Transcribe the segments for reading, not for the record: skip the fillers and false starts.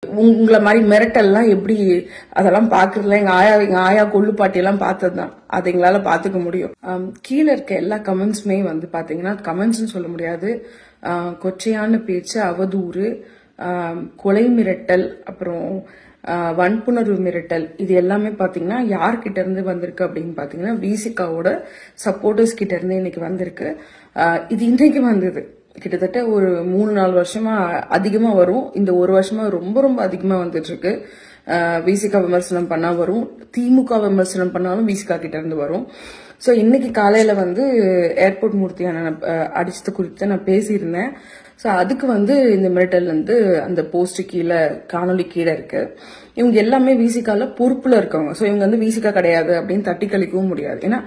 உங்களை மாதிரி மிரட்டல்லாம் எப்படி அதெல்லாம் பாக்குறதுல எங்க ஆயா கொள்ளுப்பாட்டி எல்லாம் பார்த்ததுதான். அதை எங்களால பாத்துக்க முடியும். கீழே இருக்க எல்லா கமெண்ட்ஸுமே வந்து பாத்தீங்கன்னா கமெண்ட்ஸ் சொல்ல முடியாது. கொச்சையான பேச்சு, அவதூறு, கொலை மிரட்டல், அப்புறம் வன்புணர்வு மிரட்டல், இது எல்லாமே பாத்தீங்கன்னா யார்கிட்ட இருந்து வந்திருக்கு அப்படின்னு பாத்தீங்கன்னா விசிகாவோட சப்போர்ட்டர்ஸ் கிட்ட இருந்து இன்னைக்கு வந்திருக்கு. இது இன்னைக்கு வந்தது. கிட்டத்தட்ட ஒரு 3-4 வருஷமா அதிகமா வரும். இந்த ஒரு வருஷமா ரொம்ப ரொம்ப அதிகமா வந்துட்டு இருக்கு. விசிகா விமர்சனம் பண்ணா வரும், திமுக விமர்சனம் பண்ணாலும் விசிகா கிட்ட இருந்து வரும். சோ இன்னைக்கு காலையில வந்து ஏர்போர்ட் மூர்த்தியான அடிச்சது குறித்து நான் பேசியிருந்தேன். சோ அதுக்கு வந்து இந்த மிரட்டல் வந்து அந்த போஸ்ட் கீழே காணொலி கீழே இருக்கு. இவங்க எல்லாமே விசிகால பொறுப்புல இருக்கவங்க. சோ இவங்க வந்து விசிகா கிடையாது அப்படின்னு தட்டி கழிக்கவும் முடியாது. ஏன்னா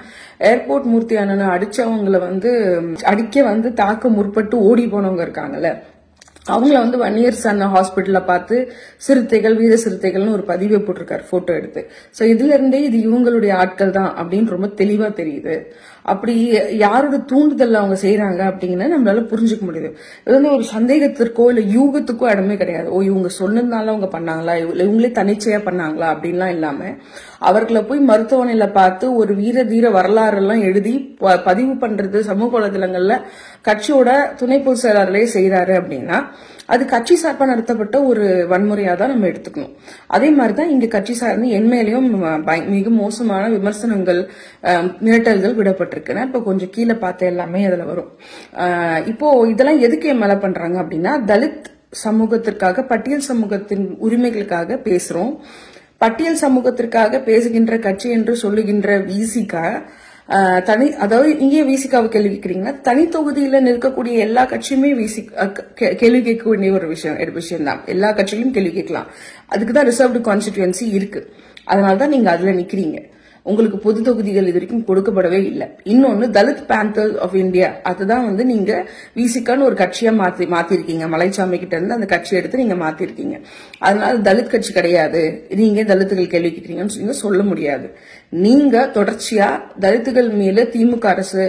ஏர்போர்ட் மூர்த்தி அண்ணனை அடிச்சவங்களை வந்து அடிக்க வந்து தாக்க முற்பட்டு ஓடி போனவங்க இருக்காங்கல்ல, அவங்கள வந்து வன்னியர் சன் ஹாஸ்பிட்டல்ல பார்த்து சிறுத்தைகள், வீர சிறுத்தைகள்னு ஒரு பதிவை போட்டிருக்காரு போட்டோ எடுத்து. சோ இதுல இருந்தே இது இவங்களுடைய ஆட்கள் தான் அப்படின்னு ரொம்ப தெளிவா தெரியுது. அப்படி யாரோட தூண்டுதல் அவங்க செய்யறாங்க அப்படிங்கறத நம்மளால புரிஞ்சுக்க முடியுது. இது வந்து ஒரு சந்தேகத்திற்கோ இல்ல யூகத்துக்கோ இடமே கிடையாது. ஓ இவங்க சொன்னதுனால அவங்க பண்ணாங்களா, இவங்களே தனிச்சையா பண்ணாங்களா அப்படின்லாம் இல்லாம அவர்களை போய் மருத்துவமனையில பார்த்து ஒரு வீர தீர வரலாறு எல்லாம் எழுதி பதிவு பண்றது சமூக வலைதளங்கள்ல கட்சியோட துணை பொதுச் செயலாளரே செய்யறாரு அப்படின்னா அது கட்சி சார்பா நடத்தப்பட்ட ஒரு வன்முறையா தான் நம்ம எடுத்துக்கணும். அதே மாதிரிதான் இங்க கட்சி சார்ந்து என் மேலேயும் மிக மோசமான விமர்சனங்கள், மிரட்டல்கள் விடப்பட்டிருக்குன்னா இப்ப கொஞ்சம் கீழே பார்த்த எல்லாமே அதுல வரும். இப்போ இதெல்லாம் எதுக்கு என் மேல பண்றாங்க அப்படின்னா தலித் சமூகத்திற்காக, பட்டியல் சமூகத்தின் உரிமைகளுக்காக பேசுறோம். பட்டியல் சமூகத்திற்காக பேசுகின்ற கட்சி என்று சொல்லுகின்ற விசிகா அதாவது இங்கே விசிகாவை கேள்வி கேட்கிறீங்கன்னா தனி தொகுதியில நிற்கக்கூடிய எல்லா கட்சியுமே கேள்வி கேட்க வேண்டிய ஒரு விஷயம் தான். எல்லா கட்சியிலும் கேள்வி கேட்கலாம். அதுக்குதான் ரிசர்வ்டு கான்ஸ்டிடியூன்சி இருக்கு. அதனாலதான் நீங்க அதுல நிக்கிறீங்க. உங்களுக்கு பொது தொகுதிகள் இது வரைக்கும் கொடுக்கப்படவே இல்லை. இன்னொன்னு தலித் பேந்தர் ஆஃப் இந்தியா, அதுதான் வந்து நீங்க விசிகான்னு ஒரு கட்சியா மாத்திருக்கீங்க. மலைச்சாமி கிட்ட இருந்து அந்த கட்சி எடுத்து நீங்க மாத்திருக்கீங்க. அதனால தலித் கட்சி கிடையாது, நீங்க தலித்துகள் கேள்வி கேட்கிறீங்கன்னு சொல்ல முடியாது. நீங்க தொடர்ச்சியா தலித்துகள் மேல திமுக அரசு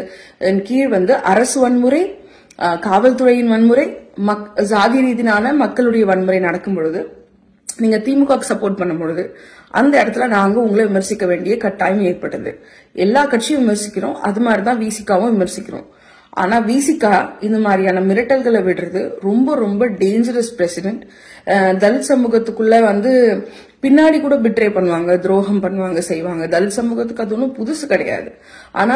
கீழ் வந்து அரசு வன்முறை, காவல்துறையின் வன்முறை, சாதி ரீதியான மக்களுடைய வன்முறை நடக்கும் பொழுது நீங்க திமுக சப்போர்ட் பண்ணும் பொழுது அந்த இடத்துல நாங்க உங்களை விமர்சிக்க வேண்டிய கட்டாயம் ஏற்பட்டது. எல்லா கட்சியும் விமர்சிக்கிறோம், அது மாதிரிதான் விசிகாவும் விமர்சிக்கிறோம். ஆனா விசிகா இந்த மாதிரியான மிரட்டல்களை விடுறது ரொம்ப ரொம்ப டேஞ்சரஸ் பிரசிடென்ட். தலித் சமூகத்துக்குள்ள வந்து பின்னாடி கூட பிட்ரே பண்ணுவாங்க, துரோகம் பண்ணுவாங்க, செய்வாங்க. தலித் சமூகத்துக்கு அது ஒன்றும் புதுசு கிடையாது. ஆனா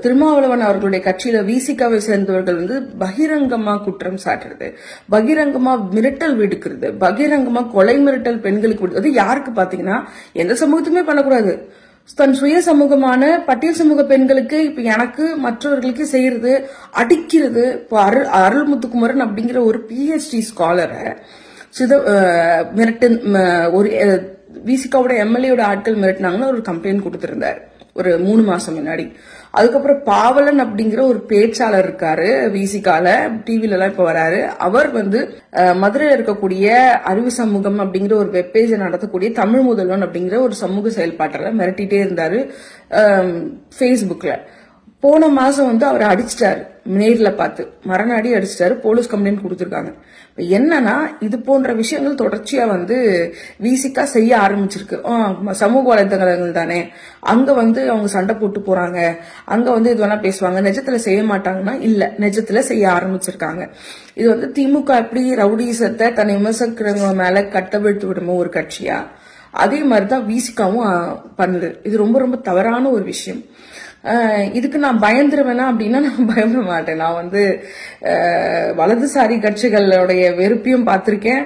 திருமாவளவன் அவர்களுடைய கட்சியில விசிகாவை சேர்ந்தவர்கள் வந்து பகிரங்கமா குற்றம் சாட்டுறது, பகிரங்கமா மிரட்டல் விடுக்கிறது, பகிரங்கமா கொலை மிரட்டல் பெண்களுக்கு விடுறது. யாருக்கு பாத்தீங்கன்னா எந்த சமூகத்துக்குமே பண்ணக்கூடாது. தன் சுய சமூகமான பட்டியல் சமூக பெண்களுக்கு இப்ப எனக்கு மற்றவர்களுக்கு செய்யறது, அடிக்கிறது. இப்போ அருள்முத்துக்குமரன் அப்படிங்கிற ஒரு PhD ஸ்காலரை ஒரு விசிகாவோட எம்எல்ஏட ஆட்கள் மிரட்டினாங்கன்னு ஒரு கம்ப்ளைண்ட் கொடுத்திருந்தார் ஒரு 3 மாசம் முன்னாடி. அதுக்கப்புறம் பாவலன் அப்படிங்கிற ஒரு பேச்சாளர் இருக்காரு விசிகால, டிவில எல்லாம் இப்ப வராரு. அவர் வந்து மதுரையில் இருக்கக்கூடிய அறிவு சமூகம் அப்படிங்கிற ஒரு வெப்பேஜை நடத்தக்கூடிய தமிழ் முதல்வன் அப்படிங்கிற ஒரு சமூக செயல்பாட்டை மிரட்டிட்டே இருந்தாரு பேஸ்புக்ல. போன மாசம் வந்து அவரை அடிச்சிட்டாரு, நேர்ல பார்த்து மரணாடி அடிச்சிட்டாரு. போலீஸ் கம்ப்ளைண்ட் கொடுத்திருக்காங்க. என்னன்னா இது போன்ற விஷயங்கள் தொடர்ச்சியா வந்து விசிகா செய்ய ஆரம்பிச்சிருக்கு. சமூக வலைதளங்கள் தானே, அங்க வந்து அவங்க சண்டை போட்டு போறாங்க, அங்க வந்து இது வேணா பேசுவாங்க, நிஜத்துல செய்ய மாட்டாங்கன்னா இல்ல, நிஜத்துல செய்ய ஆரம்பிச்சிருக்காங்க. இது வந்து திமுக எப்படி ரவுடிசத்தை தன்னை விமர்சிக்கிறவங்க மேல கட்டவிழ்த்து விடுமோ ஒரு கட்சியா, அதே மாதிரிதான் விசிகாவும் பண்ணுது. இது ரொம்ப ரொம்ப தவறான ஒரு விஷயம். இதுக்கு நான் பயந்துருவேனா அப்படின்னா நான் பயப்பட மாட்டேன். நான் வந்து வலதுசாரி கட்சிகளுடைய வெறுப்பையும் பார்த்திருக்கேன்.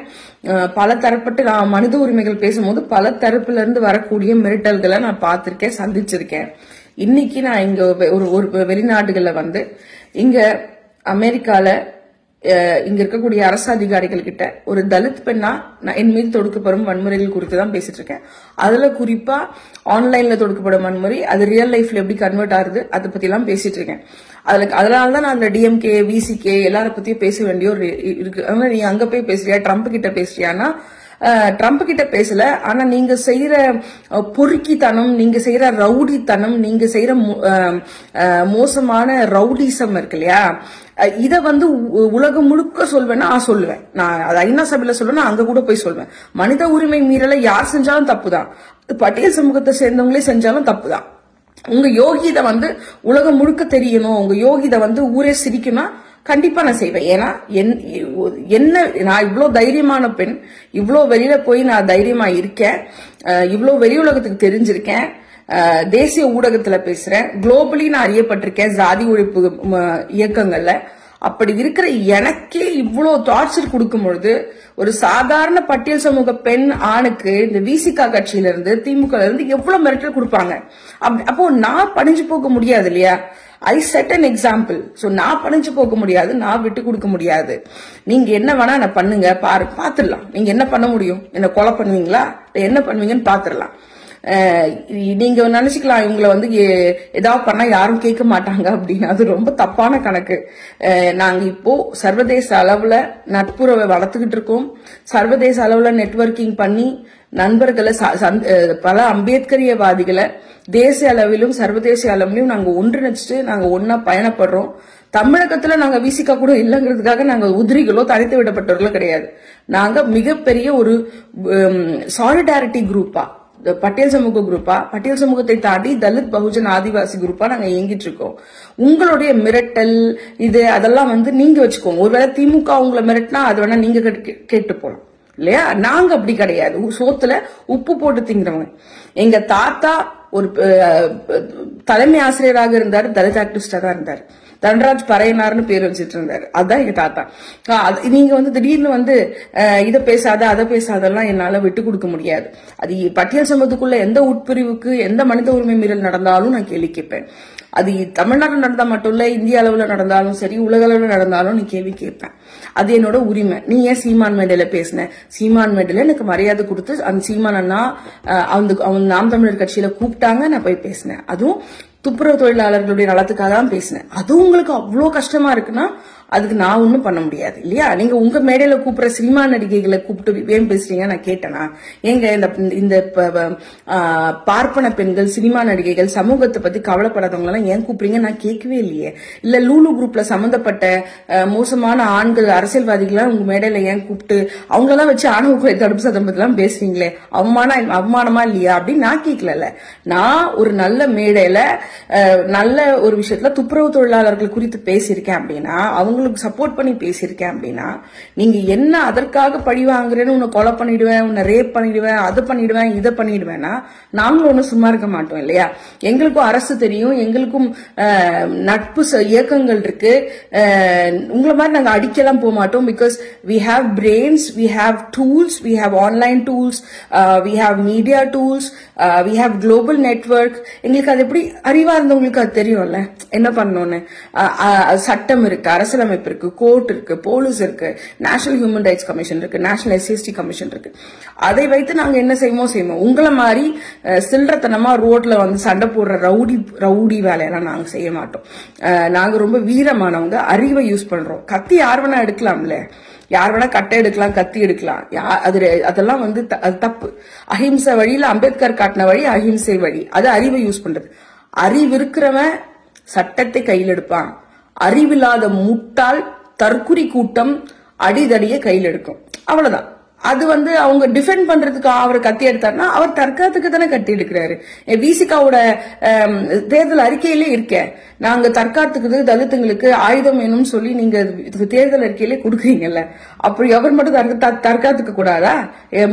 பல தரப்பட்டு நான் மனித உரிமைகள் பேசும்போது பல தரப்புல இருந்து வரக்கூடிய மிரட்டல்களை நான் பார்த்திருக்கேன், சந்திச்சிருக்கேன். இன்னைக்கு நான் இங்க ஒரு வெளிநாடுகள்ல வந்து இங்க அமெரிக்கால இங்க இருக்கக்கூடிய அரசு அதிகாரிகள் கிட்ட ஒரு தலித் பெண்ணா என் மீது தொடுக்கப்படும் வன்முறைகள் குறித்து தான் பேசிட்டு இருக்கேன். அதுல குறிப்பா ஆன்லைன்ல தொடுக்கப்படும் வன்முறை அது ரியல் லைஃப்ல எப்படி கன்வெர்ட் ஆகுது அதை பத்தி எல்லாம் பேசிட்டு இருக்கேன். அதனாலதான் நான் அந்த DMK, VCK எல்லார பத்தியும் பேச வேண்டிய ஒரு இருக்கு. ஆனா நீ அங்க போய் பேசுறியா, ட்ரம்ப் கிட்ட பேசுறியானா ட்ரம்ப் கிட்ட பேசல. ஆனா நீங்க செய்யற பொறுக்கித்தனம், நீங்க செய்யற ரவுடித்தனம், நீங்க செய்யற மோசமான ரவுடிசம் இருக்கு இல்லையா, இத வந்து உலகம் முழுக்க சொல்வேன்னா சொல்லுவேன். நான் அது ஐநா சபையில சொல்லுவேன், அங்க கூட போய் சொல்வேன். மனித உரிமை மீறலை யார் செஞ்சாலும் தப்புதான். பட்டியல் சமூகத்தை சேர்ந்தவங்களே செஞ்சாலும் தப்புதான். உங்க யோகிதை வந்து உலகம் முழுக்க தெரியணும், உங்க யோகிதை வந்து ஊரே சிரிக்கணும், கண்டிப்பா நான் செய்வேன். ஏன்னா என்ன நான் இவ்வளவு தைரியமான பெண், இவ்வளவு வெளியில போய் நான் தைரியமா இருக்கேன், இவ்வளவு வெளி உலகத்துக்கு தெரிஞ்சிருக்கேன், தேசிய ஊடகத்துல பேசுறேன், குளோபலி நான் அறியப்பட்டிருக்கேன் ஜாதி ஒழிப்பு இயக்கங்கள்ல. அப்படி இருக்கிற எனக்கே இவ்வளவு டார்ச்சர் கொடுக்கும் பொழுது ஒரு சாதாரண பட்டியல் சமூக பெண் ஆணுக்கு இந்த விசிகா கட்சியில இருந்து திமுக இருந்து எவ்வளவு மிரட்டல் கொடுப்பாங்க. அப்போ நான் பணிஞ்சு போக முடியாது இல்லையா? ஐ செட் அன் எக்ஸாம்பிள். சோ நான் பணிஞ்சு போக முடியாது, நான் விட்டு கொடுக்க முடியாது. நீங்க என்ன வேணா நான் பண்ணுங்க, பாத்துடலாம். நீங்க என்ன பண்ண முடியும்? என்ன கொலை பண்ணுவீங்களா, என்ன பண்ணுவீங்கன்னு பாத்துடலாம். நீங்க நினைச்சுக்கலாம் இவங்களை வந்து ஏதாவது பண்ணா யாரும் கேட்க மாட்டாங்க அப்படின்னு. அது ரொம்ப தப்பான கணக்கு. நாங்க இப்போ சர்வதேச அளவுல நட்புறவை வளர்த்துக்கிட்டு இருக்கோம். சர்வதேச அளவுல நெட்வொர்க்கிங் பண்ணி நண்பர்களை, பல அம்பேத்கரியவாதிகளை தேசிய அளவிலும் சர்வதேச அளவிலும் நாங்க ஒன்றிணைச்சிட்டு நாங்க ஒன்னா பயணப்படுறோம். தமிழகத்துல நாங்க விசிகா கூட இல்லைங்கிறதுக்காக நாங்க உதிரிகளோ தனித்து விடப்பட்டவர்களோ கிடையாது. நாங்க மிகப்பெரிய ஒரு சாலிடாரிட்டி குரூப்பா, பட்டியல் சமூக குரூப்பா, பட்டியல் சமூகத்தை தாண்டி தலித் பகுஜன் ஆதிவாசி குரூப்பா நாங்க இயங்கிட்டு இருக்கோம். உங்களுடைய மிரட்டல் இது அதெல்லாம் வந்து நீங்க வச்சுக்கோங்க. ஒருவேளை திமுக உங்களை மிரட்டினா அது வேணா நீங்க கேட்டு போலாம் இல்லையா? நாங்க அப்படி கிடையாது. சோத்துல உப்பு போட்டு திங்கிறவங்க. எங்க தாத்தா ஒரு தலைமை ஆசிரியராக இருந்தாரு, தலித் ஆக்டிவிஸ்டா தான் இருந்தாரு. தன்ராஜ் பறையனார்னு பேர் வச்சுட்டு இருந்தாரு. அதுதான் எங்க தாத்தா. நீங்க வந்து திடீர்னு வந்து இதை பேசாத அதை பேசாதெல்லாம் என்னால விட்டு கொடுக்க முடியாது. அது பட்டியல் சமூகத்துக்குள்ள எந்த உட்பிரிவுக்கு எந்த மனித உரிமை மீறல் நடந்தாலும் நான் கேள்வி கேட்பேன். அது தமிழ்நாட்டில் நடந்தா மட்டும் இல்ல, இந்திய அளவுல நடந்தாலும் சரி, உலக அளவுல நடந்தாலும் நீ கேள்வி கேட்பேன். அது என்னோட உரிமை. நீ ஏன் சீமான் மேடையில பேசின? சீமான் மேடையில எனக்கு மரியாதை கொடுத்து அந்த சீமான் அண்ணா அவங்க நாம் தமிழர் கட்சியில கூப்பிட்டாங்க, நான் போய் பேசினேன். அதுவும் துப்புரவு தொழிலாளர்களுடைய நலத்துக்காக தான் பேசினேன். அதுவும் உங்களுக்கு அவ்வளவு கஷ்டமா இருக்குன்னா அதுக்கு நான் ஒன்னும் பண்ண முடியாது இல்லையா? நீங்க உங்க மேடையில கூப்பிடுற சினிமா நடிகைகளை கூப்பிட்டு ஏன் பேசுறீங்க நான் கேட்டேனா? ஏங்க இந்த பார்ப்பன பெண்கள் சினிமா நடிகைகள் சமூகத்தை பத்தி கவலைப்படாதவங்க எல்லாம் ஏன் கூப்பிடுறீங்க நான் கேட்கவே இல்லையே. இல்ல லூலு குரூப்ல சம்பந்தப்பட்ட மோசமான ஆண்கள் அரசியல்வாதிகள் உங்க மேடையில ஏன் கூப்பிட்டு அவங்களெல்லாம் வச்சு ஆணவ கொலை தடுப்பு சட்டம் பத்தி எல்லாம் பேசுறீங்களே, அவமானமா இல்லையா அப்படின்னு நான் கேட்கல. நான் ஒரு நல்ல மேடையில நல்ல ஒரு விஷயத்துல துப்புரவு தொழிலாளர்கள் குறித்து பேசியிருக்கேன் அப்படின்னா, அவங்களுக்கு சப்போர்ட் பண்ணி பேசியிருக்கேன் அப்படின்னா, நீங்க என்ன அதற்காக பழி வாங்குறேன்னு உன்னை கொலை பண்ணிடுவேன், உன்னை ரேப் பண்ணிடுவேன், அதை பண்ணிடுவேன், இதை பண்ணிடுவேன்னா நாங்களும் ஒன்னும் சும்மா இருக்க மாட்டோம் இல்லையா? எங்களுக்கும் அரசு தெரியும், எங்களுக்கும் நட்பு இயக்கங்கள் இருக்கு. உங்களை மாதிரி நாங்க அடிக்கலாம் போக மாட்டோம். Because we have brains, we have tools, we have online tools, we have media tools, we have global network. எங்களுக்கு அது எப்படி அறிவா இருந்தவங்களுக்கு அது தெரியும்ல என்ன பண்ணணும்னு. சட்டம் இருக்கு, அரசியலமைப்பு இருக்கு, கோர்ட் இருக்கு, போலீஸ் இருக்கு, நேஷனல் ஹியூமன் ரைட்ஸ் கமிஷன் இருக்கு, நேஷனல் எஸ்சிஎஸ்டி கமிஷன் இருக்கு. அதை வைத்து நாங்க என்ன செய்வோம். உங்களை மாதிரி சில்லறத்தனமா ரோட்ல வந்து சண்டை போடுற ரவுடி வேலையெல்லாம் நாங்க செய்ய மாட்டோம். நாங்க ரொம்ப வீரமானவங்க, அறிவை யூஸ் பண்றோம். கத்தி யார் வேணா எடுக்கலாம்ல, யார் வேணா கட்டை எடுக்கலாம், கத்தி எடுக்கலாம். அதெல்லாம் வந்து அது தப்பு. அஹிம்சை வழியில அம்பேத்கர் காட்டின வழி அஹிம்சை வழி. அது அறிவை யூஸ் பண்றது. அறிவு இருக்கிறவன் சட்டத்தை கையில் எடுப்பான். அறிவில்லாத முட்டாள் தற்குறி கூட்டம் அடிதடியை கையில் எடுக்கும். அவ்வளவுதான். அது வந்து அவங்க டிஃபெண்ட் பண்றதுக்கு அவர் கத்தி எடுத்தாருன்னா அவர் தற்காத்துக்கு தானே கத்தி எடுக்கிறாரு. விசிகாவோட தேர்தல் அறிக்கையிலே இருக்க, நாங்க தற்காத்துக்கு தலித்துங்களுக்கு ஆயுதம் வேணும்னு சொல்லி நீங்க தேர்தல் அறிக்கையிலே கொடுக்குறீங்கல்ல, அப்படி அவர் மட்டும் தற்காத்துக்க கூடாதா?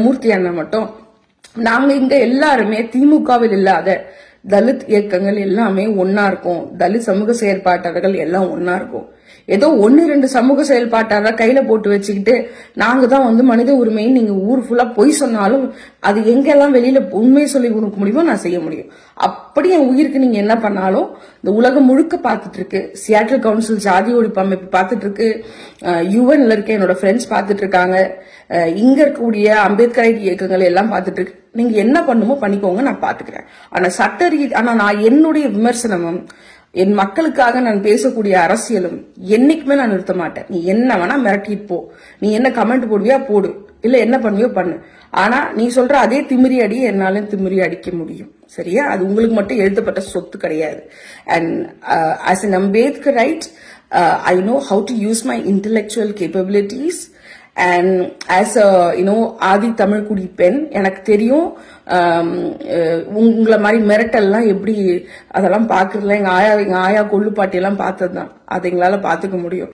மூர்த்தி அண்ணன் மட்டும். நாங்க இங்க எல்லாருமே திமுகவில் இல்லாத தலித் இயக்கங்கள் எல்லாமே ஒன்னா இருக்கும். தலித் சமூக செயற்பாட்டாளர்கள் எல்லாம் ஒன்னா இருக்கும். ஏதோ 1-2 சமூக செயல்பாட்டாளர் கையில போட்டு வச்சுக்கிட்டு நாங்க தான் வந்து மனித உரிமையை நீங்க ஊர் ஃபுல்லா பொய் சொன்னாலும் அது எங்கெல்லாம் வெளியில உண்மையை சொல்லி கொடுக்க முடியுமோ நான் செய்ய முடியும். அப்படி என் உயிருக்கு நீங்க என்ன பண்ணாலும் இந்த உலகம் முழுக்க பாத்துட்டு இருக்கு. சியாட்டில் கவுன்சில் ஜாதி ஒழிப்பு அமைப்பு பாத்துட்டு இருக்கு. யுஎன்ல இருக்க என்னோட ஃப்ரெண்ட்ஸ் பாத்துட்டு இருக்காங்க. இங்க இருக்கக்கூடிய அம்பேத்கர் இயக்கங்கள் எல்லாம் பாத்துட்டு இருக்கு. நீங்க என்ன பண்ணுமோ பண்ணிக்கோங்க, நான் பாத்துக்கிறேன். ஆனா நான் என்னுடைய விமர்சனமும் என் மக்களுக்காக நான் பேசக்கூடிய அரசியலும் என்னைக்குமே நான் நிறுத்த மாட்டேன். நீ என்ன வேணா மிரட்டிட்டு போ, நீ என்ன கமெண்ட் போடுவியா போடு, இல்ல என்ன பண்ணுவியோ பண்ணு. ஆனா நீ சொல்ற அதே திமிரி அடி என்னால திமிரி அடிக்க முடியும். சரியா? அது உங்களுக்கு மட்டும் எழுதப்பட்ட சொத்து கிடையாது. And as an Ambedkar right I know how to use my intellectual capabilities. And as a ஆதி தமிழ் குடி பெண் எனக்கு தெரியும் உங்களை மாதிரி மிரட்டல்லாம் எப்படி அதெல்லாம் பாக்குறதுல எங்க ஆயா கொள்ளுப்பாட்டி எல்லாம் பார்த்ததுதான். அதை எங்களால பாத்துக்க முடியும்.